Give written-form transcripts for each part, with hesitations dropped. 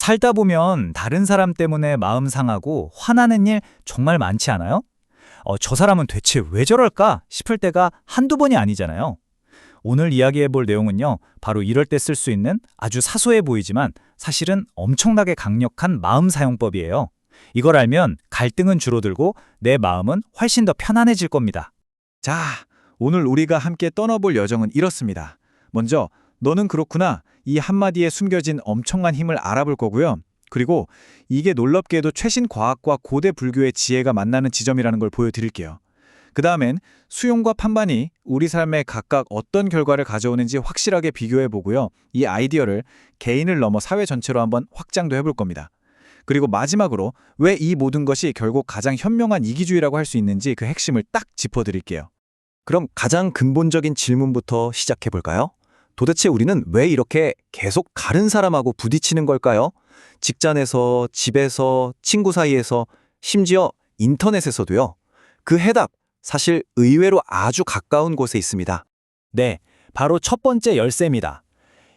살다 보면 다른 사람 때문에 마음 상하고 화나는 일 정말 많지 않아요? 저 사람은 대체 왜 저럴까 싶을 때가 한두 번이 아니잖아요. 오늘 이야기해 볼 내용은요, 바로 이럴 때 쓸 수 있는 아주 사소해 보이지만 사실은 엄청나게 강력한 마음 사용법이에요. 이걸 알면 갈등은 줄어들고 내 마음은 훨씬 더 편안해질 겁니다. 자, 오늘 우리가 함께 떠나볼 여정은 이렇습니다. 먼저 너는 그렇구나, 이 한마디에 숨겨진 엄청난 힘을 알아볼 거고요. 그리고 이게 놀랍게도 최신 과학과 고대 불교의 지혜가 만나는 지점이라는 걸 보여드릴게요. 그 다음엔 수용과 판단이 우리 삶에 각각 어떤 결과를 가져오는지 확실하게 비교해보고요. 이 아이디어를 개인을 넘어 사회 전체로 한번 확장도 해볼 겁니다. 그리고 마지막으로 왜 이 모든 것이 결국 가장 현명한 이기주의라고 할 수 있는지 그 핵심을 딱 짚어드릴게요. 그럼 가장 근본적인 질문부터 시작해 볼까요? 도대체 우리는 왜 이렇게 계속 다른 사람하고 부딪히는 걸까요? 직장에서, 집에서, 친구 사이에서, 심지어 인터넷에서도요. 그 해답, 사실 의외로 아주 가까운 곳에 있습니다. 네, 바로 첫 번째 열쇠입니다.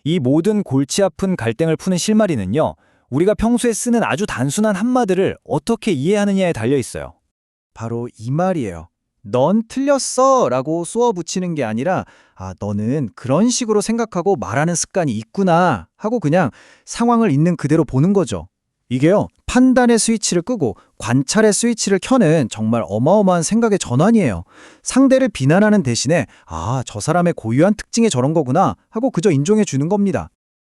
이 모든 골치 아픈 갈등을 푸는 실마리는요, 우리가 평소에 쓰는 아주 단순한 한마디를 어떻게 이해하느냐에 달려 있어요. 바로 이 말이에요. 넌 틀렸어 라고 쏘아 붙이는 게 아니라 너는 그런 식으로 생각하고 말하는 습관이 있구나 하고 그냥 상황을 있는 그대로 보는 거죠. 이게요, 판단의 스위치를 끄고 관찰의 스위치를 켜는 정말 어마어마한 생각의 전환이에요. 상대를 비난하는 대신에 저 사람의 고유한 특징에 저런 거구나 하고 그저 인정해 주는 겁니다.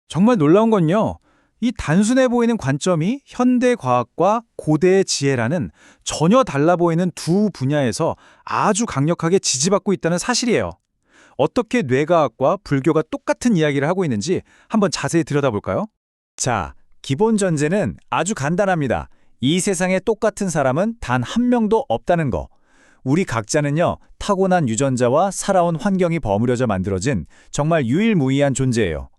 정말 놀라운 건요, 이 단순해 보이는 관점이 현대 과학과 고대의 지혜라는 전혀 달라 보이는 두 분야에서 아주 강력하게 지지받고 있다는 사실이에요. 어떻게 뇌과학과 불교가 똑같은 이야기를 하고 있는지 한번 자세히 들여다볼까요? 자, 기본 전제는 아주 간단합니다. 이 세상에 똑같은 사람은 단 한 명도 없다는 거. 우리 각자는요, 타고난 유전자와 살아온 환경이 버무려져 만들어진 정말 유일무이한 존재예요.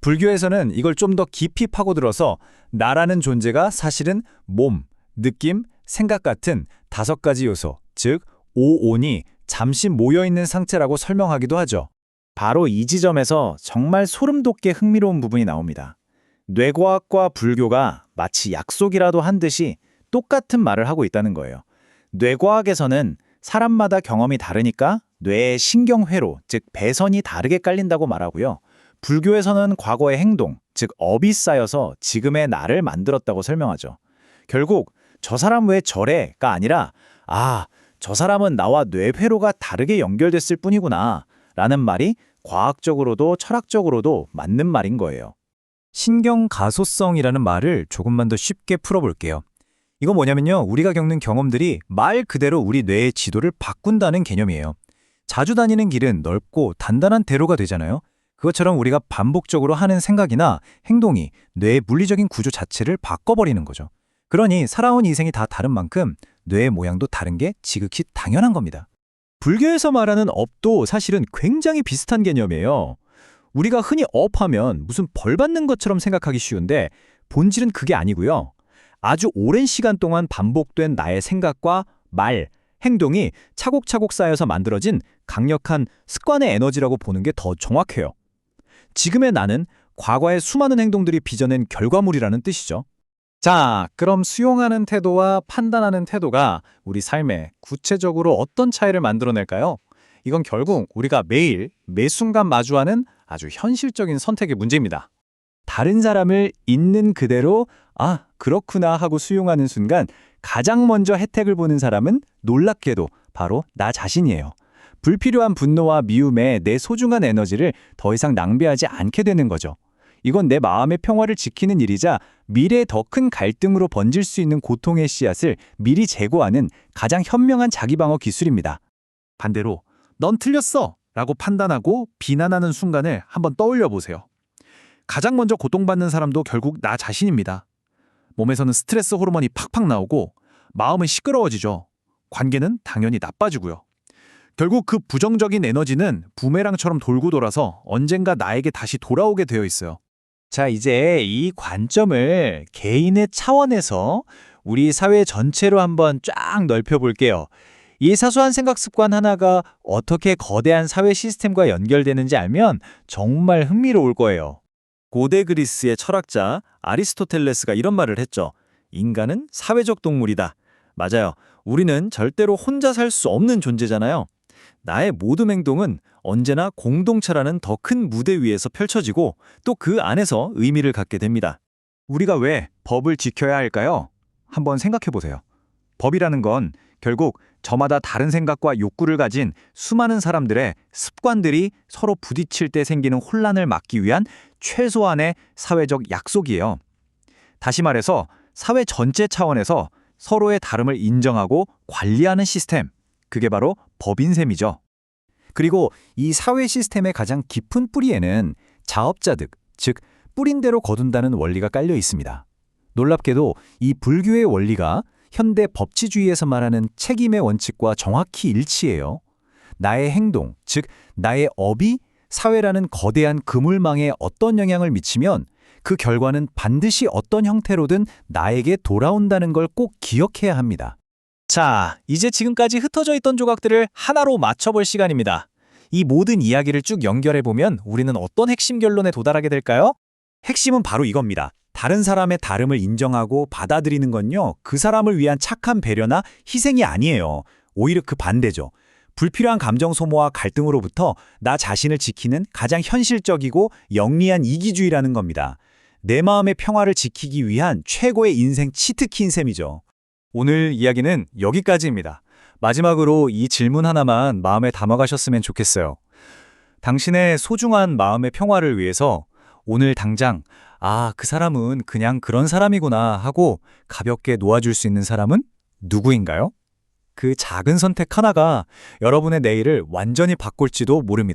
불교에서는 이걸 좀 더 깊이 파고들어서 나라는 존재가 사실은 몸, 느낌, 생각 같은 5가지 요소, 즉 오온이 잠시 모여있는 상태라고 설명하기도 하죠. 바로 이 지점에서 정말 소름 돋게 흥미로운 부분이 나옵니다. 뇌과학과 불교가 마치 약속이라도 한 듯이 똑같은 말을 하고 있다는 거예요. 뇌과학에서는 사람마다 경험이 다르니까 뇌의 신경회로, 즉 배선이 다르게 깔린다고 말하고요. 불교에서는 과거의 행동, 즉 업이 쌓여서 지금의 나를 만들었다고 설명하죠. 결국 저 사람 왜 저래가 아니라 저 사람은 나와 뇌회로가 다르게 연결됐을 뿐이구나 라는 말이 과학적으로도 철학적으로도 맞는 말인 거예요. 신경가소성이라는 말을 조금만 더 쉽게 풀어볼게요. 이건 뭐냐면요, 우리가 겪는 경험들이 말 그대로 우리 뇌의 지도를 바꾼다는 개념이에요. 자주 다니는 길은 넓고 단단한 대로가 되잖아요. 그것처럼 우리가 반복적으로 하는 생각이나 행동이 뇌의 물리적인 구조 자체를 바꿔버리는 거죠. 그러니 살아온 인생이 다 다른 만큼 뇌의 모양도 다른 게 지극히 당연한 겁니다. 불교에서 말하는 업도 사실은 굉장히 비슷한 개념이에요. 우리가 흔히 업하면 무슨 벌 받는 것처럼 생각하기 쉬운데 본질은 그게 아니고요. 아주 오랜 시간 동안 반복된 나의 생각과 말, 행동이 차곡차곡 쌓여서 만들어진 강력한 습관의 에너지라고 보는 게 더 정확해요. 지금의 나는 과거의 수많은 행동들이 빚어낸 결과물이라는 뜻이죠. 자, 그럼 수용하는 태도와 판단하는 태도가 우리 삶에 구체적으로 어떤 차이를 만들어낼까요? 이건 결국 우리가 매일, 매 순간 마주하는 아주 현실적인 선택의 문제입니다. 다른 사람을 있는 그대로 그렇구나 하고 수용하는 순간 가장 먼저 혜택을 보는 사람은 놀랍게도 바로 나 자신이에요. 불필요한 분노와 미움에 내 소중한 에너지를 더 이상 낭비하지 않게 되는 거죠. 이건 내 마음의 평화를 지키는 일이자 미래에 더 큰 갈등으로 번질 수 있는 고통의 씨앗을 미리 제거하는 가장 현명한 자기방어 기술입니다. 반대로 넌 틀렸어 라고 판단하고 비난하는 순간을 한번 떠올려 보세요. 가장 먼저 고통받는 사람도 결국 나 자신입니다. 몸에서는 스트레스 호르몬이 팍팍 나오고 마음은 시끄러워지죠. 관계는 당연히 나빠지고요. 결국 그 부정적인 에너지는 부메랑처럼 돌고 돌아서 언젠가 나에게 다시 돌아오게 되어 있어요. 자, 이제 이 관점을 개인의 차원에서 우리 사회 전체로 한번 쫙 넓혀볼게요. 이 사소한 생각 습관 하나가 어떻게 거대한 사회 시스템과 연결되는지 알면 정말 흥미로울 거예요. 고대 그리스의 철학자 아리스토텔레스가 이런 말을 했죠. 인간은 사회적 동물이다. 맞아요. 우리는 절대로 혼자 살 수 없는 존재잖아요. 나의 모든 행동은 언제나 공동체라는 더 큰 무대 위에서 펼쳐지고 또 그 안에서 의미를 갖게 됩니다. 우리가 왜 법을 지켜야 할까요? 한번 생각해 보세요. 법이라는 건 결국 저마다 다른 생각과 욕구를 가진 수많은 사람들의 습관들이 서로 부딪힐 때 생기는 혼란을 막기 위한 최소한의 사회적 약속이에요. 다시 말해서 사회 전체 차원에서 서로의 다름을 인정하고 관리하는 시스템, 그게 바로 법인 셈이죠. 그리고 이 사회 시스템의 가장 깊은 뿌리에는 자업자득, 즉 뿌린 대로 거둔다는 원리가 깔려 있습니다. 놀랍게도 이 불교의 원리가 현대 법치주의에서 말하는 책임의 원칙과 정확히 일치해요. 나의 행동, 즉 나의 업이 사회라는 거대한 그물망에 어떤 영향을 미치면 그 결과는 반드시 어떤 형태로든 나에게 돌아온다는 걸 꼭 기억해야 합니다. 자, 이제 지금까지 흩어져 있던 조각들을 하나로 맞춰볼 시간입니다. 이 모든 이야기를 쭉 연결해보면 우리는 어떤 핵심 결론에 도달하게 될까요? 핵심은 바로 이겁니다. 다른 사람의 다름을 인정하고 받아들이는 건요, 그 사람을 위한 착한 배려나 희생이 아니에요. 오히려 그 반대죠. 불필요한 감정 소모와 갈등으로부터 나 자신을 지키는 가장 현실적이고 영리한 이기주의라는 겁니다. 내 마음의 평화를 지키기 위한 최고의 인생 치트키인 셈이죠. 오늘 이야기는 여기까지입니다. 마지막으로 이 질문 하나만 마음에 담아가셨으면 좋겠어요. 당신의 소중한 마음의 평화를 위해서 오늘 당장 그 사람은 그냥 그런 사람이구나 하고 가볍게 놓아줄 수 있는 사람은 누구인가요? 그 작은 선택 하나가 여러분의 내일을 완전히 바꿀지도 모릅니다.